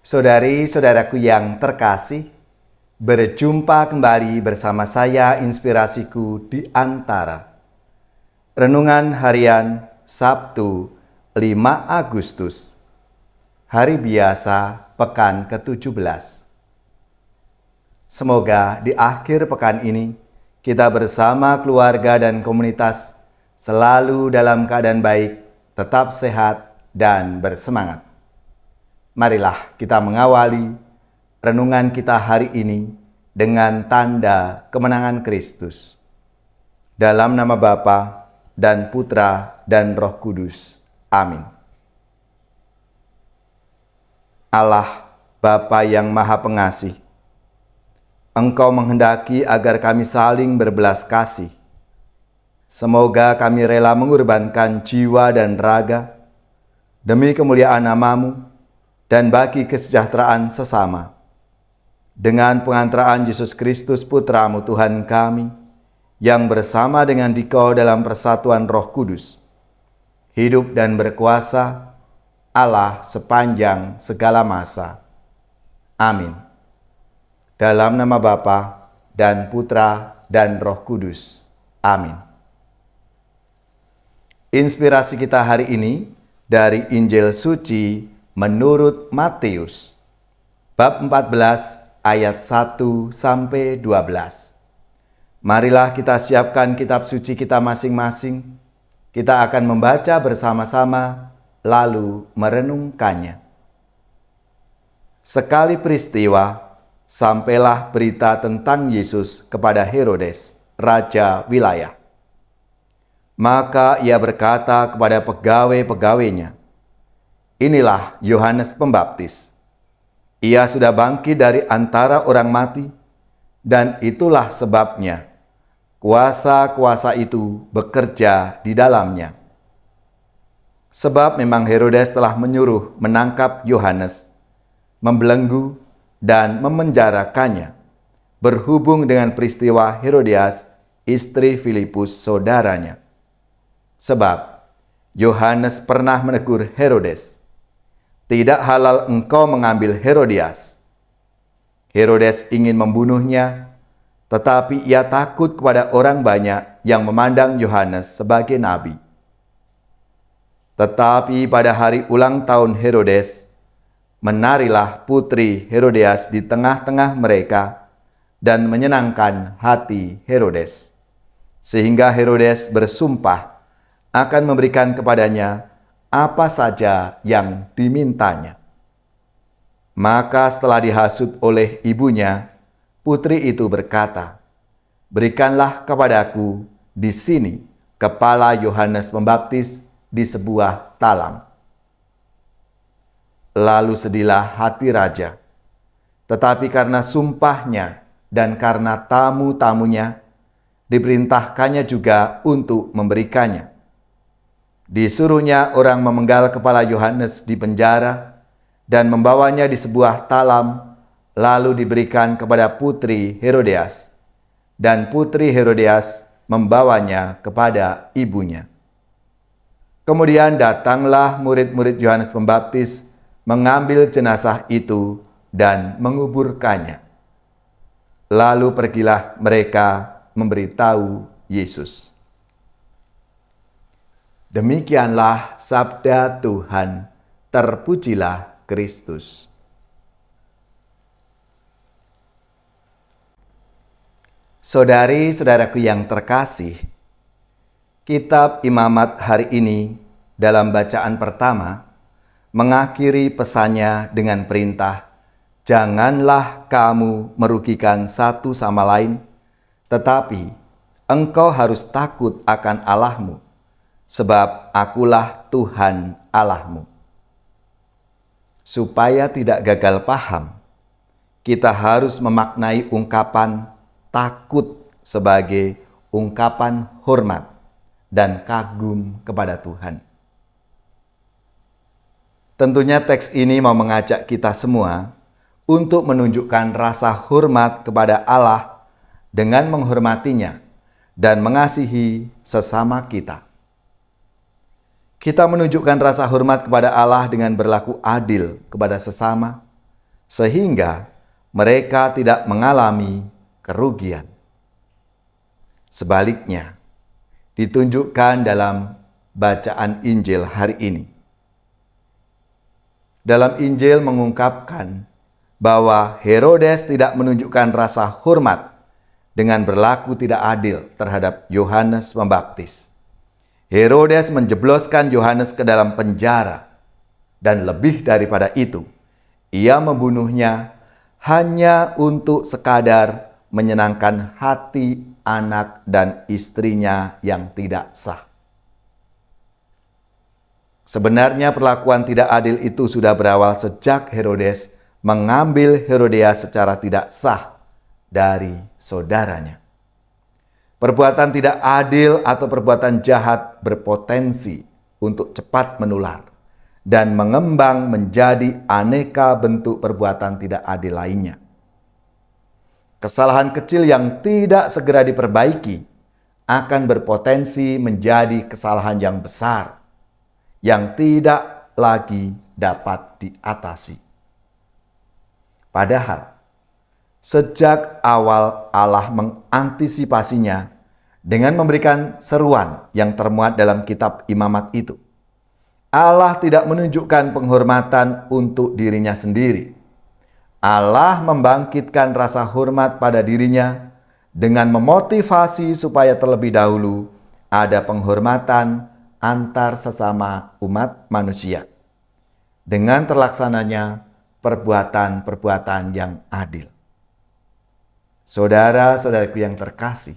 Saudari-saudaraku yang terkasih, berjumpa kembali bersama saya Inspirasiku di Antara. Renungan Harian Sabtu 5 Agustus, Hari Biasa Pekan ke-17. Semoga di akhir pekan ini, kita bersama keluarga dan komunitas selalu dalam keadaan baik, tetap sehat, dan bersemangat. Marilah kita mengawali renungan kita hari ini dengan tanda kemenangan Kristus. Dalam nama Bapa dan Putra dan Roh Kudus. Amin. Allah, Bapa yang Maha Pengasih, Engkau menghendaki agar kami saling berbelas kasih. Semoga kami rela mengorbankan jiwa dan raga demi kemuliaan nama-Mu dan bagi kesejahteraan sesama. Dengan pengantaraan Yesus Kristus Putra-Mu Tuhan kami, yang bersama dengan Dikau dalam persatuan Roh Kudus, hidup dan berkuasa Allah sepanjang segala masa. Amin. Dalam nama Bapa dan Putra dan Roh Kudus. Amin. Inspirasi kita hari ini dari Injil Suci menurut Matius, bab 14 ayat 1-12. Marilah kita siapkan kitab suci kita masing-masing. Kita akan membaca bersama-sama, lalu merenungkannya. Sekali peristiwa, sampailah berita tentang Yesus kepada Herodes, raja wilayah. Maka ia berkata kepada pegawai-pegawainya, "Inilah Yohanes Pembaptis. Ia sudah bangkit dari antara orang mati, dan itulah sebabnya kuasa-kuasa itu bekerja di dalamnya." Sebab memang Herodes telah menyuruh menangkap Yohanes, membelenggu dan memenjarakannya, berhubung dengan peristiwa Herodias, istri Filipus saudaranya. Sebab Yohanes pernah menegur Herodes, "Tidak halal engkau mengambil Herodias." Herodes ingin membunuhnya, tetapi ia takut kepada orang banyak yang memandang Yohanes sebagai nabi. Tetapi pada hari ulang tahun Herodes, menarilah putri Herodias di tengah-tengah mereka dan menyenangkan hati Herodes, sehingga Herodes bersumpah akan memberikan kepadanya apa saja yang dimintanya. Maka setelah dihasut oleh ibunya, putri itu berkata, "Berikanlah kepadaku di sini kepala Yohanes Pembaptis di sebuah talam." Lalu sedihlah hati raja, tetapi karena sumpahnya dan karena tamu-tamunya, diperintahkannya juga untuk memberikannya. Disuruhnya orang memenggal kepala Yohanes di penjara dan membawanya di sebuah talam, lalu diberikan kepada putri Herodias, dan putri Herodias membawanya kepada ibunya. Kemudian datanglah murid-murid Yohanes Pembaptis mengambil jenazah itu dan menguburkannya. Lalu pergilah mereka memberitahu Yesus. Demikianlah sabda Tuhan, terpujilah Kristus. Saudari-saudaraku yang terkasih, kitab Imamat hari ini dalam bacaan pertama mengakhiri pesannya dengan perintah, "Janganlah kamu merugikan satu sama lain, tetapi engkau harus takut akan Allahmu, sebab akulah Tuhan Allahmu." Supaya tidak gagal paham, kita harus memaknai ungkapan takut sebagai ungkapan hormat dan kagum kepada Tuhan. Tentunya teks ini mau mengajak kita semua untuk menunjukkan rasa hormat kepada Allah dengan menghormatinya dan mengasihi sesama kita. Kita menunjukkan rasa hormat kepada Allah dengan berlaku adil kepada sesama, sehingga mereka tidak mengalami kerugian. Sebaliknya, ditunjukkan dalam bacaan Injil hari ini. Dalam Injil mengungkapkan bahwa Herodes tidak menunjukkan rasa hormat dengan berlaku tidak adil terhadap Yohanes Pembaptis. Herodes menjebloskan Yohanes ke dalam penjara, dan lebih daripada itu, ia membunuhnya hanya untuk sekadar menyenangkan hati anak dan istrinya yang tidak sah. Sebenarnya perlakuan tidak adil itu sudah berawal sejak Herodes mengambil Herodias secara tidak sah dari saudaranya. Perbuatan tidak adil atau perbuatan jahat berpotensi untuk cepat menular dan mengembang menjadi aneka bentuk perbuatan tidak adil lainnya. Kesalahan kecil yang tidak segera diperbaiki akan berpotensi menjadi kesalahan yang besar yang tidak lagi dapat diatasi. Padahal, sejak awal Allah mengantisipasinya dengan memberikan seruan yang termuat dalam kitab Imamat itu. Allah tidak menunjukkan penghormatan untuk dirinya sendiri. Allah membangkitkan rasa hormat pada dirinya dengan memotivasi supaya terlebih dahulu ada penghormatan antar sesama umat manusia dengan terlaksananya perbuatan-perbuatan yang adil. Saudara-saudaraku yang terkasih,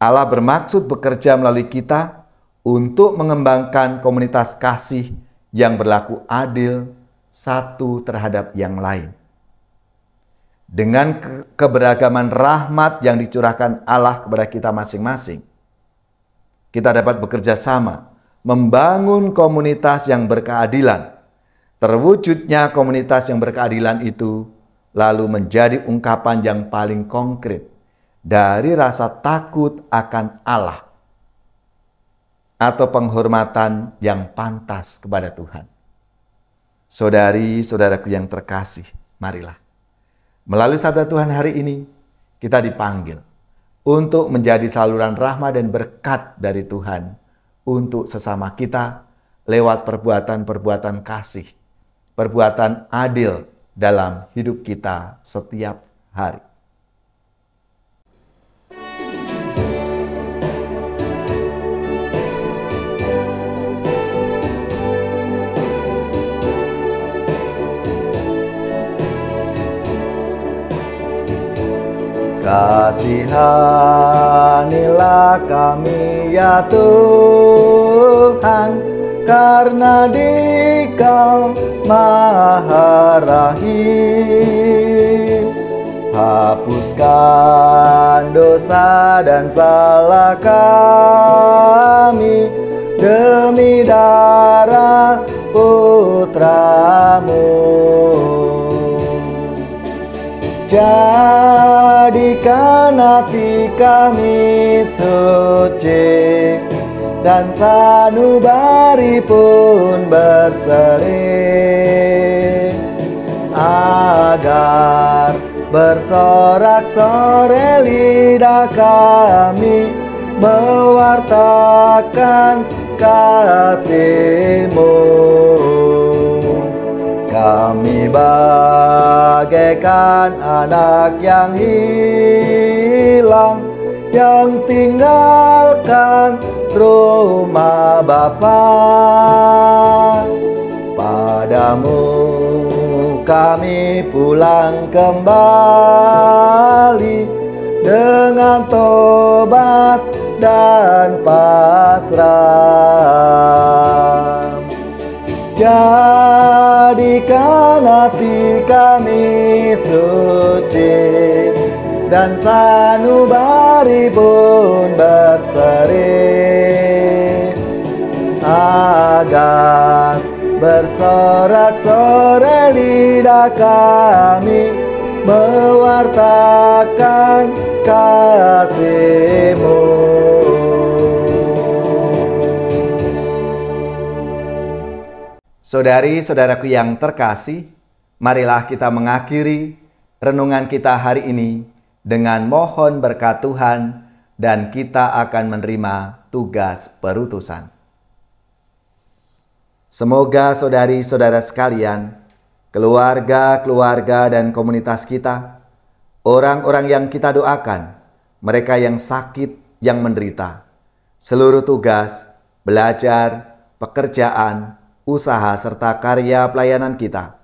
Allah bermaksud bekerja melalui kita untuk mengembangkan komunitas kasih yang berlaku adil satu terhadap yang lain. Dengan keberagaman rahmat yang dicurahkan Allah kepada kita masing-masing, kita dapat bekerja sama membangun komunitas yang berkeadilan. Terwujudnya komunitas yang berkeadilan itu lalu menjadi ungkapan yang paling konkret dari rasa takut akan Allah atau penghormatan yang pantas kepada Tuhan. Saudari-saudaraku yang terkasih, marilah melalui sabda Tuhan hari ini kita dipanggil untuk menjadi saluran rahmat dan berkat dari Tuhan untuk sesama kita lewat perbuatan-perbuatan kasih, perbuatan adil dalam hidup kita setiap hari. Kasihanilah kami ya Tuhan, karena Dikau Maha Rahim. Hapuskan dosa dan salah kami demi darah Putramu. Jadikan hati kami suci dan sanubari pun berseri, agar bersorak-sorai lidah kami mewartakan kasih-Mu. Kami bagaikan anak yang hilang, yang tinggalkan rumah Bapa. Padamu kami pulang kembali dengan tobat dan pasrah. Jadikan hati kami suci dan sanubari pun berseri, agar bersorak-sorai lidah kami mewartakan kasih-Mu. Saudari-saudaraku yang terkasih, Marilah kita mengakhiri renungan kita hari ini dengan mohon berkat Tuhan dan kita akan menerima tugas perutusan. Semoga saudari-saudara sekalian, keluarga-keluarga dan komunitas kita, orang-orang yang kita doakan, mereka yang sakit, yang menderita, seluruh tugas, belajar, pekerjaan, usaha, serta karya pelayanan kita,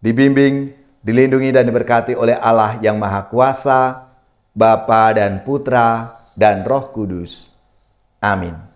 dibimbing, dilindungi dan diberkati oleh Allah yang Maha Kuasa, Bapa dan Putra dan Roh Kudus. Amin.